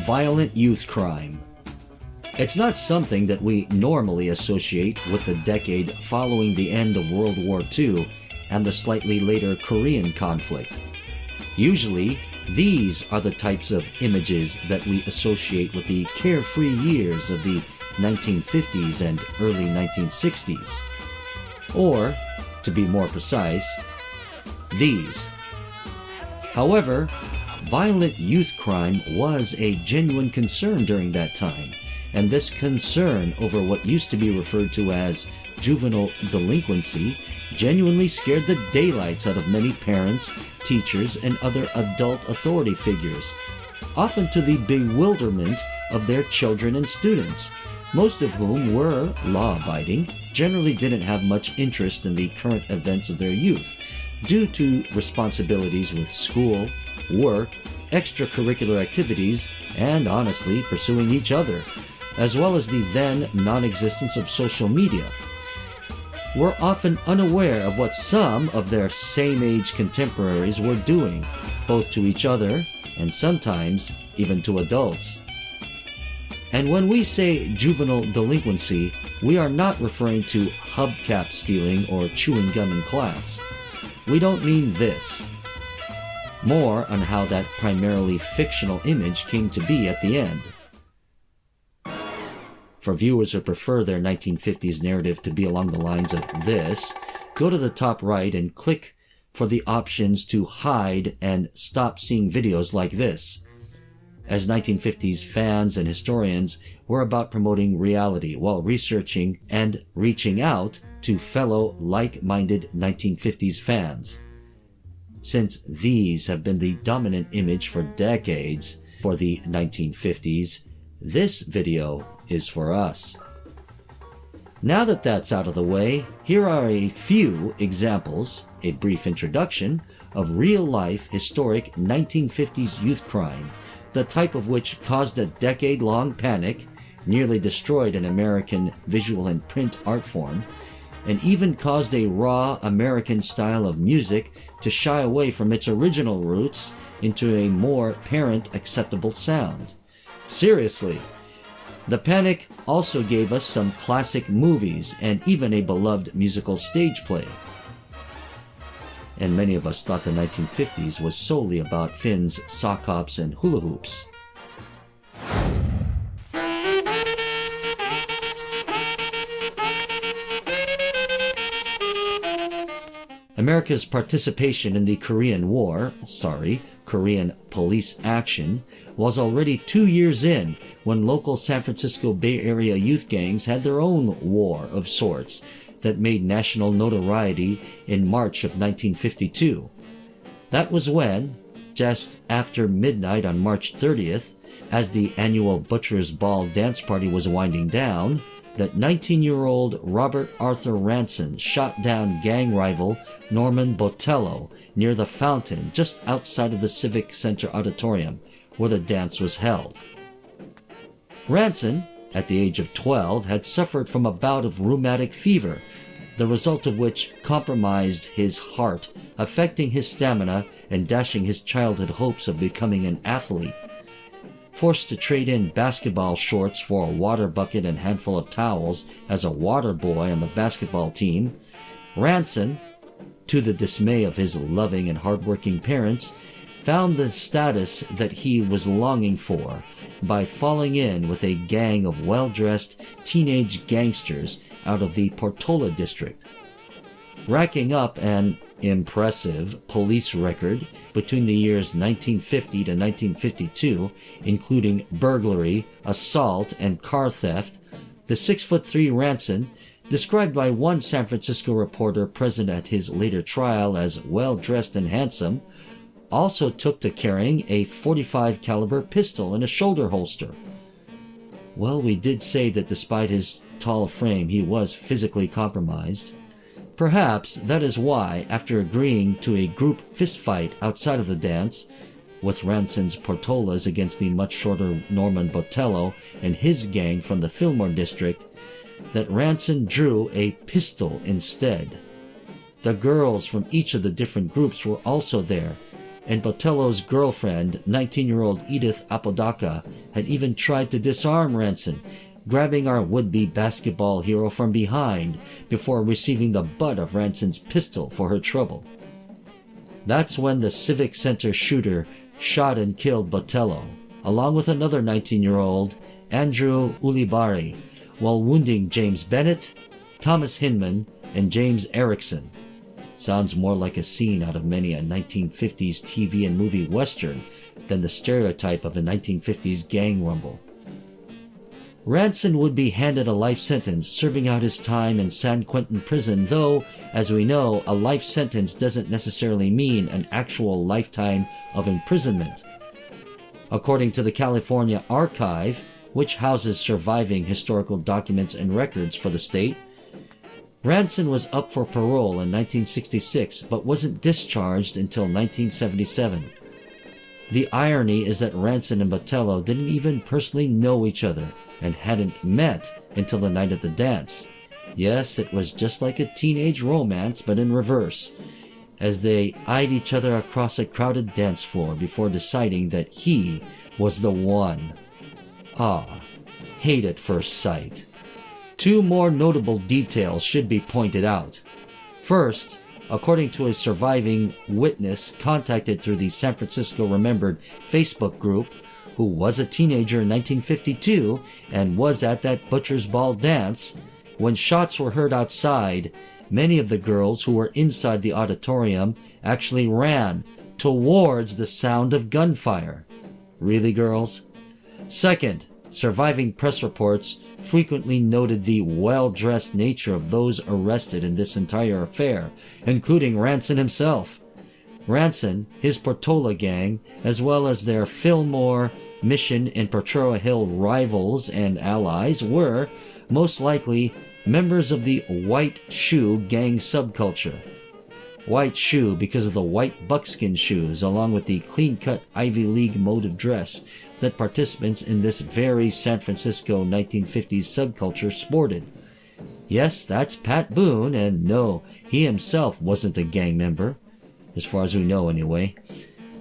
violent youth crime. It's not something that we normally associate with the decade following the end of World War II and the slightly later Korean conflict. Usually, these are the types of images that we associate with the carefree years of the 1950s and early 1960s. Or, to be more precise, these. However, violent youth crime was a genuine concern during that time, and this concern over what used to be referred to as juvenile delinquency genuinely scared the daylights out of many parents, teachers, and other adult authority figures, often to the bewilderment of their children and students, most of whom were law-abiding, generally didn't have much interest in the current events of their youth, due to responsibilities with school, work, extracurricular activities, and honestly pursuing each other, as well as the then non-existence of social media, were often unaware of what some of their same-age contemporaries were doing, both to each other and sometimes even to adults. And when we say juvenile delinquency, we are not referring to hubcap stealing or chewing gum in class. We don't mean this. More on how that primarily fictional image came to be at the end. For viewers who prefer their 1950s narrative to be along the lines of this, go to the top right and click for the options to hide and stop seeing videos like this, as 1950s fans and historians were about promoting reality while researching and reaching out to fellow like-minded 1950s fans. Since these have been the dominant image for decades for the 1950s, this video is for us. Now that that's out of the way, here are a few examples, a brief introduction, of real-life historic 1950s youth crime, the type of which caused a decade-long panic, nearly destroyed an American visual and print art form, and even caused a raw American style of music to shy away from its original roots into a more parent-acceptable sound. Seriously, the panic also gave us some classic movies and even a beloved musical stage play. And many of us thought the 1950s was solely about fins, sock hops, and hula hoops. America's participation in the Korean police action, was already 2 years in when local San Francisco Bay Area youth gangs had their own war of sorts that made national notoriety in March of 1952. That was when, just after midnight on March 30th, as the annual Butcher's Ball dance party was winding down, that 19-year-old Robert Arthur Ranson shot down gang rival Norman Botello near the fountain just outside of the Civic Center auditorium where the dance was held. Ranson, at the age of 12, had suffered from a bout of rheumatic fever, the result of which compromised his heart, affecting his stamina and dashing his childhood hopes of becoming an athlete. Forced to trade in basketball shorts for a water bucket and handful of towels as a water boy on the basketball team, Ranson, to the dismay of his loving and hardworking parents, found the status that he was longing for by falling in with a gang of well-dressed teenage gangsters out of the Portola district. Racking up an impressive police record between the years 1950 to 1952, including burglary, assault, and car theft, the 6'3" Ranson, described by one San Francisco reporter present at his later trial as well-dressed and handsome, also took to carrying a .45 caliber pistol in a shoulder holster. Well, we did say that despite his tall frame, he was physically compromised. Perhaps that is why, after agreeing to a group fistfight outside of the dance, with Ranson's Portolas against the much shorter Norman Botello and his gang from the Fillmore district, that Ranson drew a pistol instead. The girls from each of the different groups were also there, and Botello's girlfriend, 19-year-old Edith Apodaca, had even tried to disarm Ranson, grabbing our would-be basketball hero from behind before receiving the butt of Ranson's pistol for her trouble. That's when the Civic Center shooter shot and killed Botello, along with another 19-year-old, Andrew Ulibari, while wounding James Bennett, Thomas Hinman, and James Erickson. Sounds more like a scene out of many a 1950s TV and movie western than the stereotype of a 1950s gang rumble. Ranson would be handed a life sentence, serving out his time in San Quentin prison, though, as we know, a life sentence doesn't necessarily mean an actual lifetime of imprisonment. According to the California Archive, which houses surviving historical documents and records for the state, Ranson was up for parole in 1966 but wasn't discharged until 1977. The irony is that Ranson and Botello didn't even personally know each other and hadn't met until the night at the dance. Yes, it was just like a teenage romance, but in reverse, as they eyed each other across a crowded dance floor before deciding that he was the one. Ah, hate at first sight. Two more notable details should be pointed out. First, according to a surviving witness contacted through the San Francisco Remembered Facebook group, who was a teenager in 1952 and was at that Butcher's Ball dance, when shots were heard outside, many of the girls who were inside the auditorium actually ran towards the sound of gunfire. Really, girls? Second, surviving press reports frequently noted the well-dressed nature of those arrested in this entire affair, including Ranson himself. Ranson, his Portola gang, as well as their Fillmore, Mission, and Potrero Hill rivals and allies were, most likely, members of the White Shoe gang subculture. White shoe because of the white buckskin shoes, along with the clean-cut Ivy League mode of dress that participants in this very San Francisco 1950s subculture sported. Yes, that's Pat Boone, and no, he himself wasn't a gang member, as far as we know anyway.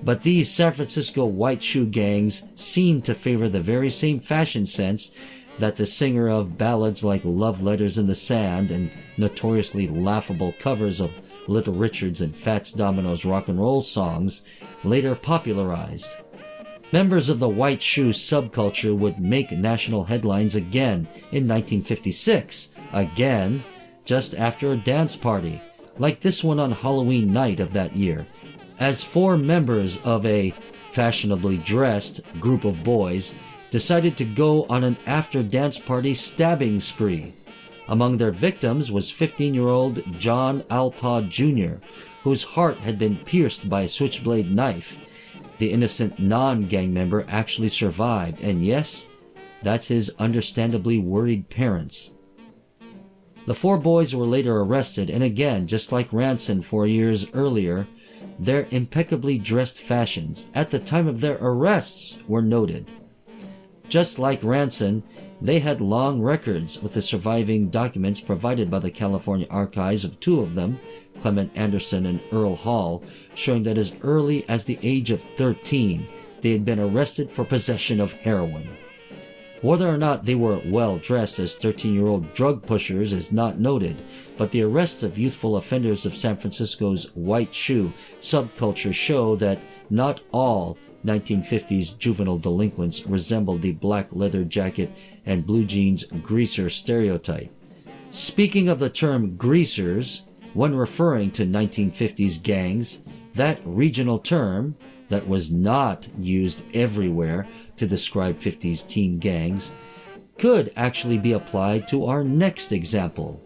But these San Francisco white shoe gangs seem to favor the very same fashion sense that the singer of ballads like Love Letters in the Sand and notoriously laughable covers of Little Richard's and Fats Domino's rock and roll songs later popularized. Members of the white shoe subculture would make national headlines again in 1956, again, just after a dance party, like this one on Halloween night of that year, as four members of a fashionably dressed group of boys decided to go on an after-dance party stabbing spree. Among their victims was 15-year-old John Alpa Jr., whose heart had been pierced by a switchblade knife. The innocent non-gang member actually survived, and yes, that's his understandably worried parents. The four boys were later arrested, and again, just like Ranson 4 years earlier, their impeccably dressed fashions at the time of their arrests were noted. Just like Ranson, they had long records with the surviving documents provided by the California Archives of two of them, Clement Anderson and Earl Hall, showing that as early as the age of 13, they had been arrested for possession of heroin. Whether or not they were well dressed as 13-year-old drug pushers is not noted, but the arrests of youthful offenders of San Francisco's white shoe subculture show that not all 1950s juvenile delinquents resembled the black leather jacket and blue jeans greaser stereotype. Speaking of the term greasers, when referring to 1950s gangs, that regional term, that was not used everywhere to describe 50s teen gangs, could actually be applied to our next example.